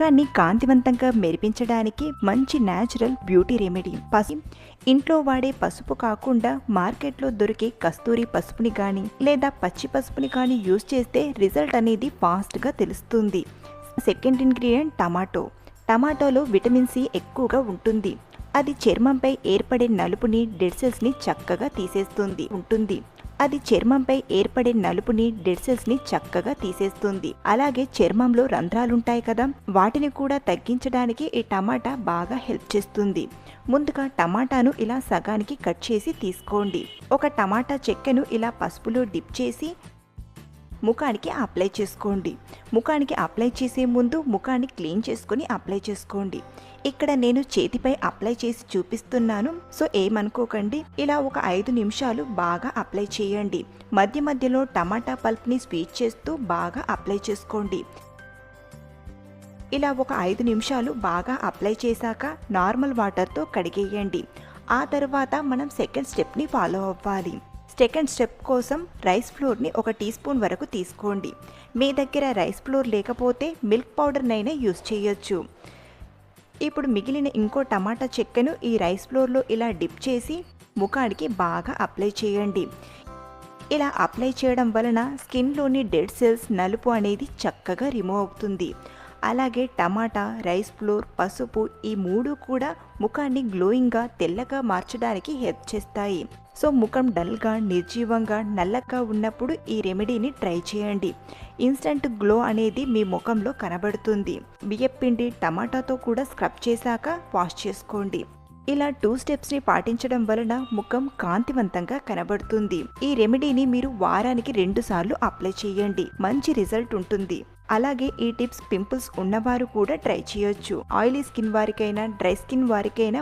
ముఖాన్ని కాంతివంతంగా మెరిపించడానికి మంచి న్యాచురల్ బ్యూటీ రెమెడీ. ఇంట్లో వాడే పసుపు కాకుండా మార్కెట్లో దొరికే కస్తూరి పసుపుని కానీ లేదా పచ్చి పసుపుని కానీ యూజ్ చేస్తే రిజల్ట్ అనేది ఫాస్ట్గా తెలుస్తుంది. Second ingredient tomato. టమాటోలో విటమిన్ సి ఎక్కువగా ఉంటుంది. అది చర్మంపై ఏర్పడే నలుపుని, డెడ్ సెల్స్ని చక్కగా తీసేస్తుంది. అలాగే చర్మంలో రంధ్రాలుంటాయి కదా, వాటిని కూడా తగ్గించడానికి ఈ టమాటా బాగా హెల్ప్ చేస్తుంది. ముందుగా టమాటాను ఇలా సగానికి కట్ చేసి తీసుకోండి. ఒక టమాటా చెక్కను ఇలా పసుపులో డిప్ చేసి ముఖానికి అప్లై చేసుకోండి. ముఖానికి అప్లై చేసే ముందు ముఖాన్ని క్లీన్ చేసుకొని అప్లై చేసుకోండి. ఇక్కడ నేను చేతిపై అప్లై చేసి చూపిస్తున్నాను, సో ఏమనుకోకండి. ఇలా ఒక 5 నిమిషాలు బాగా అప్లై చేయండి. మధ్య మధ్యలో టమాటా పల్ప్ని స్వీట్ చేస్తూ బాగా అప్లై చేసుకోండి. ఇలా ఒక 5 నిమిషాలు బాగా అప్లై చేశాక నార్మల్ వాటర్తో కడిగేయండి. ఆ తర్వాత మనం సెకండ్ స్టెప్ని ఫాలో అవ్వాలి. సెకండ్ స్టెప్ కోసం రైస్ ఫ్లోర్ని 1 టీ స్పూన్ వరకు తీసుకోండి. మీ దగ్గర రైస్ ఫ్లోర్ లేకపోతే మిల్క్ పౌడర్నైనా యూజ్ చేయొచ్చు. ఇప్పుడు మిగిలిన ఇంకో టమాటా చెక్కను ఈ రైస్ ఫ్లోర్లో ఇలా డిప్ చేసి ముఖానికి బాగా అప్లై చేయండి. ఇలా అప్లై చేయడం వలన స్కిన్లోని డెడ్ సెల్స్, నలుపు అనేది చక్కగా రిమూవ్ అవుతుంది. అలాగే టమాటా, రైస్ ఫ్లోర్, పసుపు ఈ 3 కూడా ముఖాన్ని గ్లోయింగ్గా, తెల్లగా మార్చడానికి హెల్ప్ చేస్తాయి. సో ముఖం డల్గా, నిర్జీవంగా, నల్లగా ఉన్నప్పుడు ఈ రెమెడీని ట్రై చేయండి. ఇన్స్టంట్ గ్లో అనేది మీ ముఖంలో కనబడుతుంది. బియ్యపిండి, టమాటాతో కూడా స్క్రబ్ చేశాక వాష్ చేసుకోండి. ఇలా 2 స్టెప్స్ని పాటించడం వలన ముఖం కాంతివంతంగా కనబడుతుంది. ఈ రెమెడీని మీరు వారానికి 2 సార్లు అప్లై చేయండి. మంచి రిజల్ట్ ఉంటుంది. అలాగే ఈ టిప్స్ పింపుల్స్ ఉన్నవారు కూడా ట్రై చేయొచ్చు. ఆయిలీ స్కిన్ వారికైనా, డ్రై స్కిన్ వారికైనా